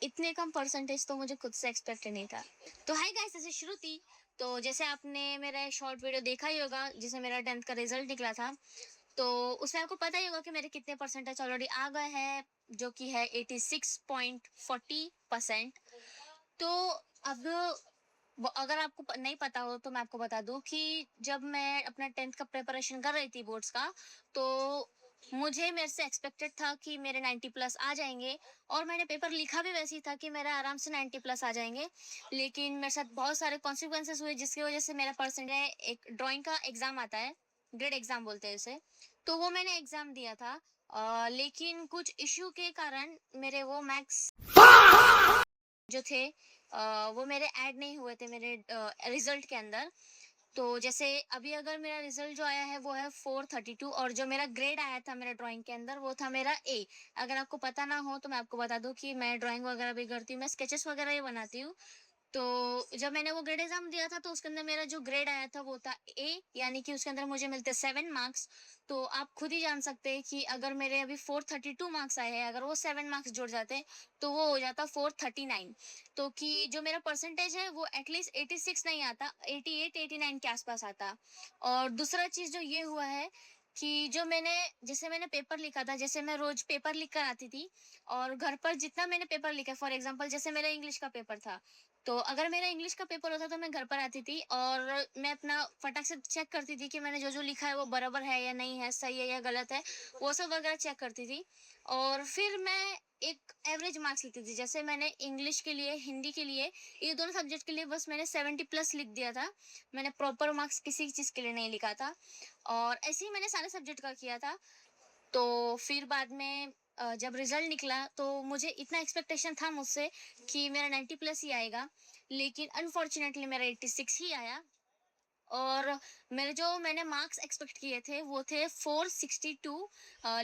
इतने कम परसेंटेज तो मुझे खुद से एक्सपेक्ट नहीं था। तो हाय गाइस, ऐसे शुरू थी। तो जैसे आपने मेरा शॉर्ट वीडियो देखा ही होगा जिसमें मेरा 10th का रिजल्ट निकला था। तो उसमें आपको पता ही होगा कि मेरे कितने परसेंटेज ऑलरेडी आ गए हैं, जो कि है 86.40%। तो अब अगर आपको नहीं पता हो तो मैं आपको बता दूं कि जब मैं अपना 10th का प्रिपरेशन कर रही थी बोर्ड्स का, तो मुझे मेरे से एक्सपेक्टेड था कि मेरे 90 प्लस आ जाएंगे। और मैंने पेपर लिखा भी वैसे ही था कि मेरा आराम से 90 प्लस आ जाएंगे। लेकिन मेरे साथ बहुत सारे कॉन्सिक्वेंसेस हुए जिसकी वजह से मेरा परसेंटेज, एक ड्राइंग का एग्जाम आता है, ग्रेड एग्जाम बोलते हैं उसे, तो वो मैंने एग्जाम दिया था। लेकिन कुछ इश्यू के कारण मेरे वो मैक्स जो थे वो मेरे ऐड नहीं हुए थे मेरे रिजल्ट के अंदर। तो जैसे अभी अगर मेरा रिजल्ट जो आया है वो है 432, और जो मेरा ग्रेड आया था मेरा ड्राइंग के अंदर वो था मेरा ए। अगर आपको पता ना हो तो मैं आपको बता दूं कि मैं ड्राइंग वगैरह भी करती हूँ, मैं स्केचेस वगैरह ही बनाती हूँ। तो जब मैंने वो ग्रेड एग्जाम दिया था तो उसके अंदर मेरा जो ग्रेड आया था वो था ए, यानी कि उसके अंदर मुझे मिलते 7 मार्क्स। तो आप खुद ही जान सकते हैं कि अगर मेरे अभी 432 मार्क्स आए हैं, अगर वो 7 मार्क्स जुड़ जाते तो वो हो जाता 439। तो कि जो मेरा परसेंटेज है वो एटलीस्ट 86 नहीं आता, 88-89 के आसपास आता। और दूसरा चीज जो ये हुआ है कि जो मैंने पेपर लिखा था, जैसे मैं रोज पेपर लिख कर आती थी, और घर पर जितना मैंने पेपर लिखा, फॉर एग्जांपल जैसे मेरा इंग्लिश का पेपर था, तो अगर मेरा इंग्लिश का पेपर होता तो मैं घर पर आती थी और मैं अपना फटाक से चेक करती थी कि मैंने जो जो लिखा है वो बराबर है या नहीं है, सही है या गलत है, वो सब वगैरह चेक करती थी। और फिर मैं एक एवरेज मार्क्स लिखती थी। जैसे मैंने इंग्लिश के लिए, हिंदी के लिए, ये दोनों सब्जेक्ट के लिए बस मैंने 70 प्लस लिख दिया था। मैंने प्रॉपर मार्क्स किसी चीज़ के लिए नहीं लिखा था। और ऐसे ही मैंने सारे सब्जेक्ट का किया था। तो फिर बाद में जब रिजल्ट निकला तो मुझे इतना एक्सपेक्टेशन था मुझसे कि मेरा 90 प्लस ही आएगा। लेकिन अनफॉर्चुनेटली मेरा 86 ही आया। और मेरे जो मैंने मार्क्स एक्सपेक्ट किए थे वो थे 462,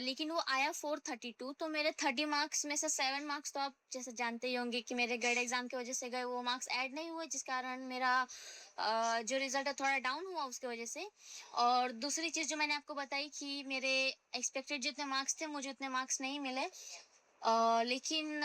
लेकिन वो आया 432। तो मेरे 30 मार्क्स में से 7 मार्क्स तो आप जैसे जानते ही होंगे कि मेरे ग्रेड एग्जाम की वजह से गए, वो मार्क्स ऐड नहीं हुए, जिस कारण मेरा जो रिजल्ट है थोड़ा डाउन हुआ उसकी वजह से। और दूसरी चीज़ जो मैंने आपको बताई कि मेरे एक्सपेक्टेड जितने मार्क्स थे मुझे उतने मार्क्स नहीं मिले। लेकिन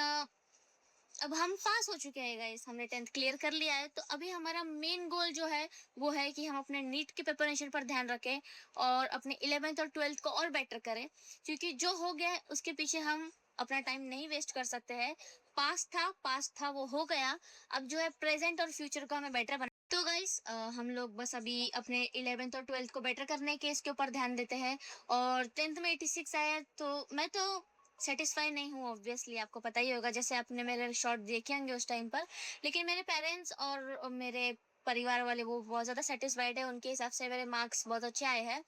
अब हम पास हो चुके हैं गाइस, हमने 10th क्लियर कर लिया है। तो अभी हमारा मेन गोल जो है वो है कि हम अपने नीट के प्रिपरेशन पर ध्यान रखें और अपने 11th और 12th को और बेटर करें, क्योंकि जो हो गया है उसके पीछे हम अपना टाइम नहीं वेस्ट कर सकते हैं। पास्ट था वो हो गया। अब जो है प्रेजेंट और फ्यूचर को हमें बेटर बना। तो गाइस, हम लोग बस अभी अपने 11th और 12th को बेटर करने के इसके ऊपर ध्यान देते हैं। और 10th में 86 आया तो मैं तो सेटिस्फाई नहीं हूँ, ऑब्वियसली आपको पता ही होगा, जैसे आपने मेरे शॉर्ट देखे होंगे उस टाइम पर। लेकिन मेरे पेरेंट्स और मेरे परिवार वाले वो बहुत ज़्यादा सेटिस्फाइड है, उनके हिसाब से मेरे मार्क्स बहुत अच्छे आए हैं।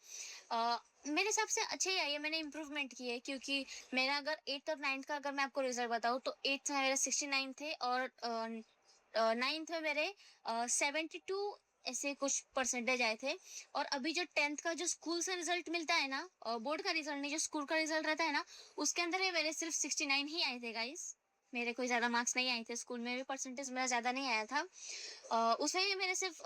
मेरे हिसाब से अच्छे ही आए हैं, मैंने इम्प्रूवमेंट की है। क्योंकि मेरा अगर 8th और 9th का अगर मैं आपको रिजल्ट बताऊँ तो 8th में मेरे 69 थे, और 9th में मेरे 72 ऐसे कुछ परसेंटेज आए थे। और अभी जो 10th का जो स्कूल से रिजल्ट मिलता है ना, बोर्ड का रिजल्ट नहीं, जो स्कूल का रिजल्ट रहता है ना, उसके अंदर भी मेरे सिर्फ 69 ही आए थे गाइस। मेरे कोई ज़्यादा मार्क्स नहीं आए थे, स्कूल में भी परसेंटेज मेरा ज़्यादा नहीं आया था। उसमें भी मेरे सिर्फ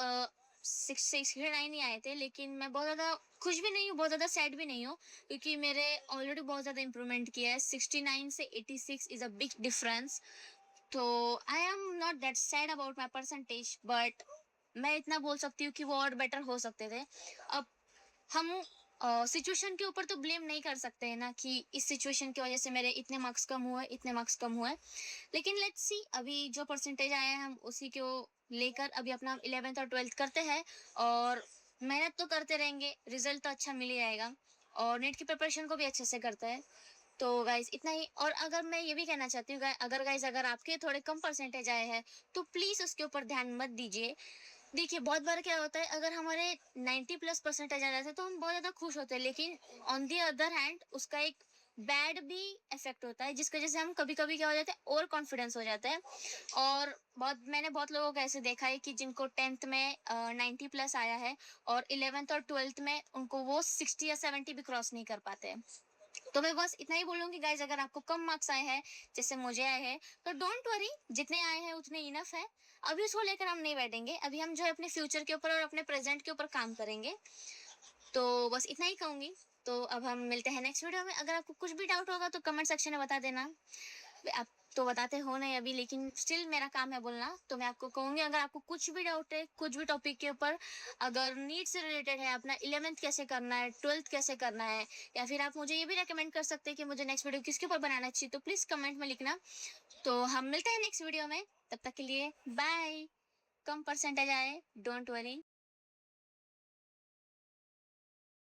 69 ही आए थे। लेकिन मैं बहुत ज़्यादा खुश भी नहीं हूँ, बहुत ज़्यादा सैड भी नहीं हूँ, क्योंकि मेरे ऑलरेडी बहुत ज़्यादा इंप्रूवमेंट किया है। 69 से 86 इज़ अ बिग डिफरेंस। तो I am not that sad about my percentage, but मैं इतना बोल सकती हूँ कि वो और बेटर हो सकते थे। अब हम सिचुएशन के ऊपर तो ब्लेम नहीं कर सकते हैं ना कि इस सिचुएशन की वजह से मेरे इतने मार्क्स कम हुए, इतने मार्क्स कम हुए। लेकिन लेट्स सी, अभी जो परसेंटेज आया है हम उसी को लेकर अभी अपना 11th और 12th करते हैं। और मेहनत तो करते रहेंगे, रिजल्ट तो अच्छा मिल ही आएगा। और नेट की प्रिपरेशन को भी अच्छे से करते हैं। तो गाइज इतना ही। और अगर मैं ये भी कहना चाहती हूँ अगर गाइज अगर आपके थोड़े कम परसेंटेज आए हैं तो प्लीज उसके ऊपर ध्यान मत दीजिए। देखिए, बहुत बार क्या होता है, अगर हमारे 90 प्लस परसेंटेज आ जाते हैं तो हम बहुत ज्यादा खुश होते हैं, लेकिन ऑन दी अदर हैंड उसका एक बैड भी इफेक्ट होता है, जिसकी वजह से हम कभी कभी क्या हो जाते हैं, ओवर कॉन्फिडेंस हो जाते हैं। और मैंने बहुत लोगों को ऐसे देखा है कि जिनको 10th में 90 प्लस आया है और 11th और 12th में उनको वो 60 या 70 भी क्रॉस नहीं कर पाते हैं। तो मैं बस इतना ही बोलूंगी गाइज, अगर आपको कम मार्क्स आए हैं जैसे मुझे आए हैं तो डोंट वरी, जितने आए हैं उतने इनफ है। अभी उसको लेकर हम नहीं बैठेंगे, अभी हम जो है अपने फ्यूचर के ऊपर और अपने प्रेजेंट के ऊपर काम करेंगे। तो बस इतना ही कहूंगी। तो अब हम मिलते हैं नेक्स्ट वीडियो में। अगर आपको कुछ भी डाउट होगा तो कमेंट सेक्शन में बता देना। आप तो बताते हो नहीं अभी, लेकिन स्टिल मेरा काम है बोलना। तो मैं आपको कहूँगी, अगर आपको कुछ भी डाउट है कुछ भी टॉपिक के ऊपर, अगर नीट से रिलेटेड है, अपना 11th कैसे करना है, 12th कैसे करना है, या फिर आप मुझे ये भी रेकमेंड कर सकते हैं कि मुझे नेक्स्ट वीडियो किसके ऊपर बनाना चाहिए, तो प्लीज़ कमेंट में लिखना। तो हम मिलते हैं नेक्स्ट वीडियो में, तब तक के लिए बाय। कम परसेंटेज आए, डोंट वरी।